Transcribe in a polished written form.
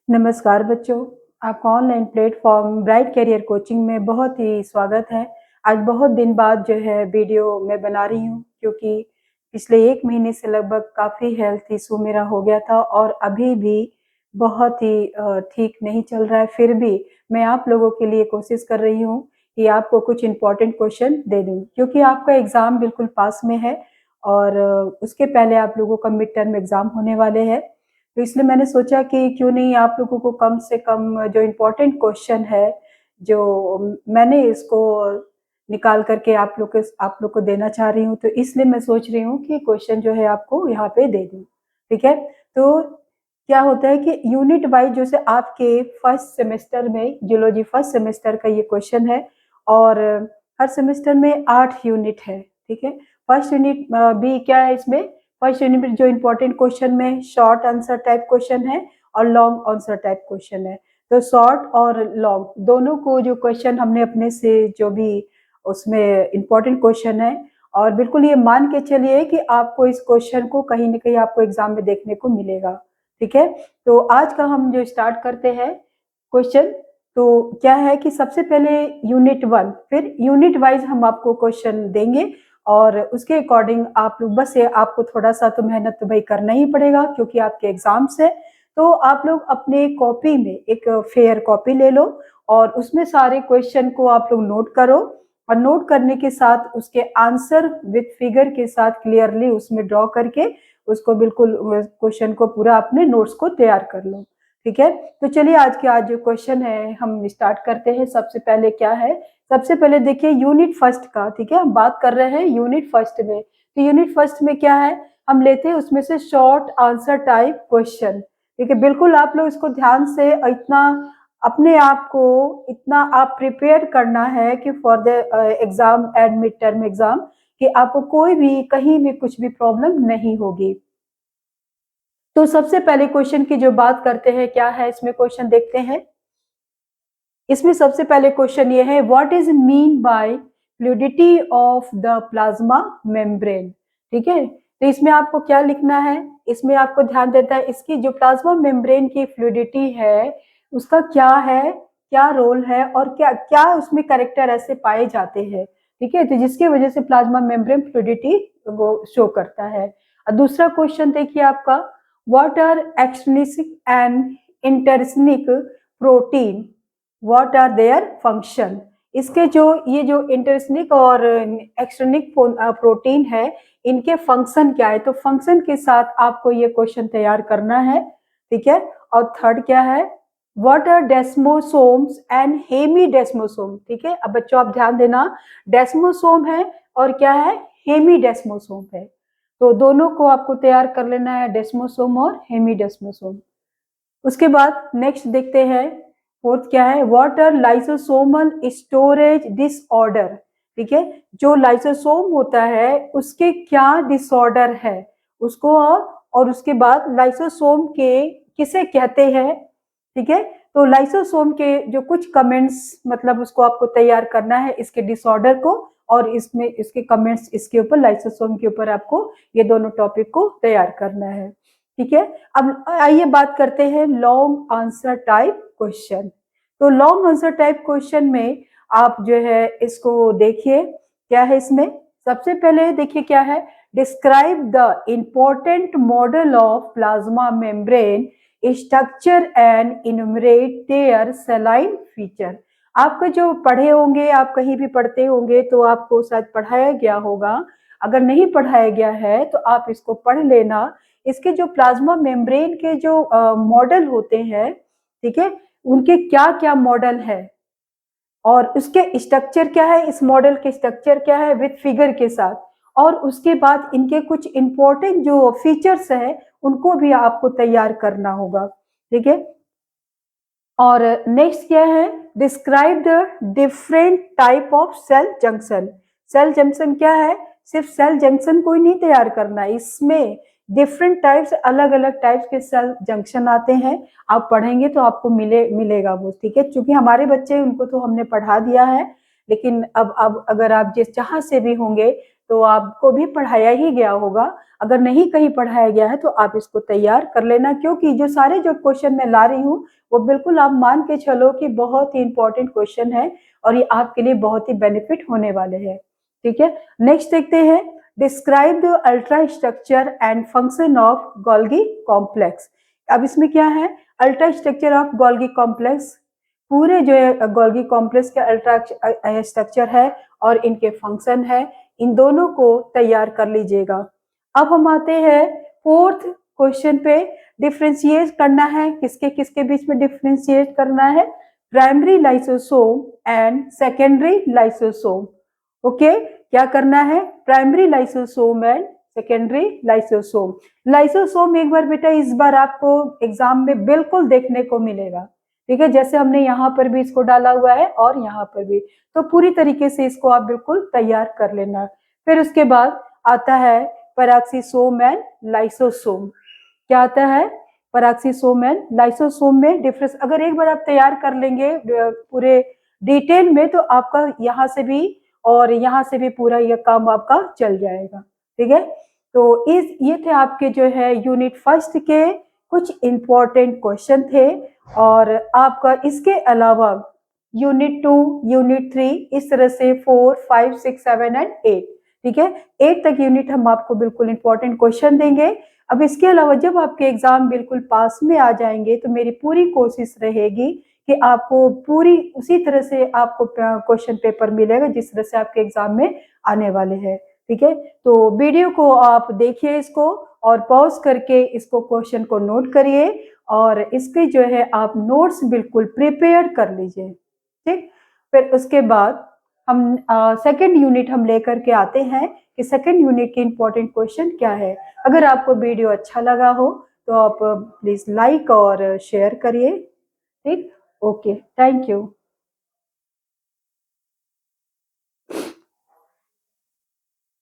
नमस्कार बच्चों, आपका online platform bright career coaching में बहुत ही स्वागत है। आज बहुत दिन बाद जो है वीडियो मैं बना रही हूँ क्योंकि पिछले 1 महीने से लगभग काफ़ी हेल्थ इशू मेरा हो गया था और अभी भी बहुत ही ठीक नहीं चल रहा है। फिर भी मैं आप लोगों के लिए कोशिश कर रही हूँ कि आपको कुछ इम्पोर्टेंट क्वेश्चन दे दूँ क्योंकि आपका एग्ज़ाम बिल्कुल पास में है और उसके पहले आप लोगों का मिड टर्म एग्ज़ाम होने वाले हैं। तो इसलिए मैंने सोचा कि क्यों नहीं आप लोगों को कम से कम जो इम्पोर्टेंट क्वेश्चन है, जो मैंने इसको निकाल करके आप लोग को देना चाह रही हूँ, तो इसलिए मैं सोच रही हूँ कि क्वेश्चन जो है आपको यहाँ पे दे दूँ, ठीक है? तो क्या होता है कि यूनिट वाइज़ जैसे आपके फर्स्ट सेमेस्टर में ज़ूलॉजी फर्स्ट सेमेस्टर का ये क्वेश्चन है और हर सेमेस्टर में 8 यूनिट है, ठीक है? फर्स्ट यूनिट भी क्या है इसमें फर्स्ट यूनिट में जो इम्पोर्टेंट क्वेश्चन में शॉर्ट आंसर टाइप क्वेश्चन है और लॉन्ग आंसर टाइप क्वेश्चन है। तो शॉर्ट और लॉन्ग दोनों को जो क्वेश्चन हमने अपने से जो भी उसमें इम्पोर्टेंट क्वेश्चन है और बिल्कुल ये मान के चलिए कि आपको इस क्वेश्चन को कहीं न कहीं आपको एग्जाम में देखने को मिलेगा, ठीक है? तो आज का हम जो स्टार्ट करते हैं क्वेश्चन, तो क्या है कि सबसे पहले यूनिट 1 फिर यूनिट वाइज़ हम आपको क्वेश्चन देंगे और उसके अकॉर्डिंग आप लोग बस ये आपको थोड़ा-सा तो मेहनत तो भाई करना ही पड़ेगा क्योंकि आपके एग्ज़ाम्स है। तो आप लोग अपने कॉपी में एक फेयर कॉपी ले लो और उसमें सारे क्वेश्चन को आप लोग नोट करो और नोट करने के साथ उसके आंसर विथ फिगर के साथ क्लियरली उसमें ड्रॉ करके उसको बिल्कुल क्वेश्चन को पूरा अपने नोट्स को तैयार कर लो, ठीक है? तो चलिए आज जो क्वेश्चन है हम स्टार्ट करते हैं। सबसे पहले क्या है सबसे पहले देखिए यूनिट फर्स्ट का, ठीक है? हम बात कर रहे हैं यूनिट फर्स्ट में। तो यूनिट फर्स्ट में क्या है हम लेते हैं उसमें से शॉर्ट आंसर टाइप क्वेश्चन, ठीक है? बिल्कुल आप लोग इसको ध्यान से इतना अपने आप को इतना आप प्रिपेयर करना है कि for the exam and mid term exam कि आपको कोई भी कहीं भी कुछ भी प्रॉब्लम नहीं होगी। तो सबसे पहले क्वेश्चन की जो बात करते हैं क्या है इसमें क्वेश्चन देखते हैं। इसमें सबसे पहले क्वेश्चन ये है what is mean by fluidity of the plasma membrane, ठीक है? तो इसमें आपको क्या लिखना है इसमें आपको ध्यान देता है इसकी जो प्लाज्मा मेम्ब्रेन की फ्लूइडिटी है उसका क्या है क्या रोल है और क्या क्या उसमें कैरेक्टर ऐसे पाए जाते हैं, ठीक है? तो जिसकी वजह से प्लाज्मा मेम्ब्रेन फ्लूइडिटी वो शो करता है। और दूसरा क्वेश्चन देखिए आपका what are extrinsic and intrinsic protein what are their function, इसके जो ये जो इंटरस्निक और एक्सट्रिनिक प्रोटीन है इनके फंक्शन क्या है, तो फंक्शन के साथ आपको ये क्वेश्चन तैयार करना है, ठीक है? और थर्ड क्या है व्हाट आर डेस्मोसोम्स एंड हेमीडेस्मोसोम, ठीक है? अब बच्चों आप ध्यान देना डेस्मोसोम है और क्या है हेमीडेस्मोसोम है, तो दोनों को आपको तैयार कर लेना है डेस्मोसोम और हेमीडेस्मोसोम। उसके बाद नेक्स्ट देखते हैं फोर्थ क्या है what are lysosomal storage disorder, ठीक है? जो लाइसोसोम होता है उसके क्या डिसऑर्डर है उसको और उसके बाद लाइसोसोम के किसे कहते हैं, ठीक है? तो लाइसोसोम के जो कुछ कमेंट्स मतलब उसको आपको तैयार करना है इसके डिसऑर्डर को और इसमें इसके कमेंट्स इसके ऊपर लाइसोसोम के ऊपर आपको ये दोनों टॉपिक को तैयार करना है, ठीक है? अब आइए बात करते हैं लॉन्ग आंसर टाइप क्वेश्चन। तो लॉन्ग आंसर टाइप क्वेश्चन में आप जो है इसको देखिए क्या है इसमें सबसे पहले देखिए क्या है describe the important model of plasma membrane structure and enumerate their salient feature. आपको जो पढ़े होंगे आप कहीं भी पढ़ते होंगे तो आपको शायद पढ़ाया गया होगा, अगर नहीं पढ़ाया गया है तो आप इसको पढ़ लेना। इसके जो प्लाज्मा मेम्ब्रेन के जो मॉडल होते हैं, ठीक है? उनके क्या क्या मॉडल है और उसके स्ट्रक्चर क्या है इस मॉडल के स्ट्रक्चर क्या है विथ फिगर के साथ और उसके बाद इनके कुछ इंपॉर्टेंट जो फीचर्स है उनको भी आपको तैयार करना होगा, ठीक है? और नेक्स्ट क्या है describe the different type of cell junction. Cell junction क्या है सिर्फ सेल जंक्शन को ही नहीं तैयार करना है इसमें डिफरेंट टाइप्स अलग अलग टाइप्स के सेल जंक्शन आते हैं, आप पढ़ेंगे तो आपको मिलेगा वो, ठीक है? क्योंकि हमारे बच्चे उनको तो हमने पढ़ा दिया है लेकिन अब अगर आप जिस जहां से भी होंगे तो आपको भी पढ़ाया ही गया होगा। अगर नहीं कहीं पढ़ाया गया है तो आप इसको तैयार कर लेना, क्योंकि जो सारे जो क्वेश्चन मैं ला रही हूँ वो बिल्कुल आप मान के चलो कि बहुत ही इंपॉर्टेंट क्वेश्चन है और ये आपके लिए बहुत ही बेनिफिट होने वाले हैं। ठीक है, नेक्स्ट देखते हैं, describe the ultra structure and function of Golgi complex. अब इसमें क्या है, ultra structure of Golgi complex, पूरे जो है गोल्गी कॉम्प्लेक्स के अल्ट्रा स्ट्रक्चर है और इनके फंक्शन है, इन दोनों को तैयार कर लीजिएगा। अब हम आते हैं फोर्थ क्वेश्चन पे, डिफरेंशिएट करना है, किसके किसके बीच में डिफरेंशिएट करना है, primary lysosome and secondary lysosome. Okay, क्या करना है, primary lysosome and secondary lysosome. Lysosome एक बार बेटा इस बार आपको एग्जाम में बिल्कुल देखने को मिलेगा। ठीक है, जैसे हमने यहाँ पर भी इसको डाला हुआ है और यहाँ पर भी, तो पूरी तरीके से इसको आप बिल्कुल तैयार कर लेना। फिर उसके बाद आता है पैराक्सीसोम एंड लाइसोसोम। क्या आता है, पैराक्सीसोम एंड लाइसोसोम में डिफरेंस अगर एक बार आप तैयार कर लेंगे पूरे डिटेल में, तो आपका यहाँ से भी और यहाँ से भी पूरा यह काम आपका चल जाएगा। ठीक है, तो ये थे आपके जो है यूनिट फर्स्ट के कुछ इंपॉर्टेंट क्वेश्चन थे। और आपका इसके अलावा यूनिट 2, यूनिट 3, इस तरह से 4, 5, 6, 7 एंड 8, ठीक है, 8 तक यूनिट हम आपको बिल्कुल इंपॉर्टेंट क्वेश्चन देंगे। अब इसके अलावा जब आपके एग्जाम बिल्कुल पास में आ जाएंगे तो मेरी पूरी कोशिश रहेगी कि आपको पूरी उसी तरह से आपको क्वेश्चन पेपर मिलेगा जिस तरह से आपके एग्जाम में आने वाले हैं। ठीक है, तो वीडियो को आप देखिए इसको और पॉज करके इसको क्वेश्चन को नोट करिए और इसके जो है आप नोट्स बिल्कुल प्रिपेयर कर लीजिए। ठीक, फिर उसके बाद हम सेकेंड यूनिट हम लेकर के आते हैं कि सेकेंड यूनिट के इंपॉर्टेंट क्वेश्चन क्या है। अगर आपको वीडियो अच्छा लगा हो तो आप प्लीज लाइक और शेयर करिए। ठीक, ओके, थैंक यू।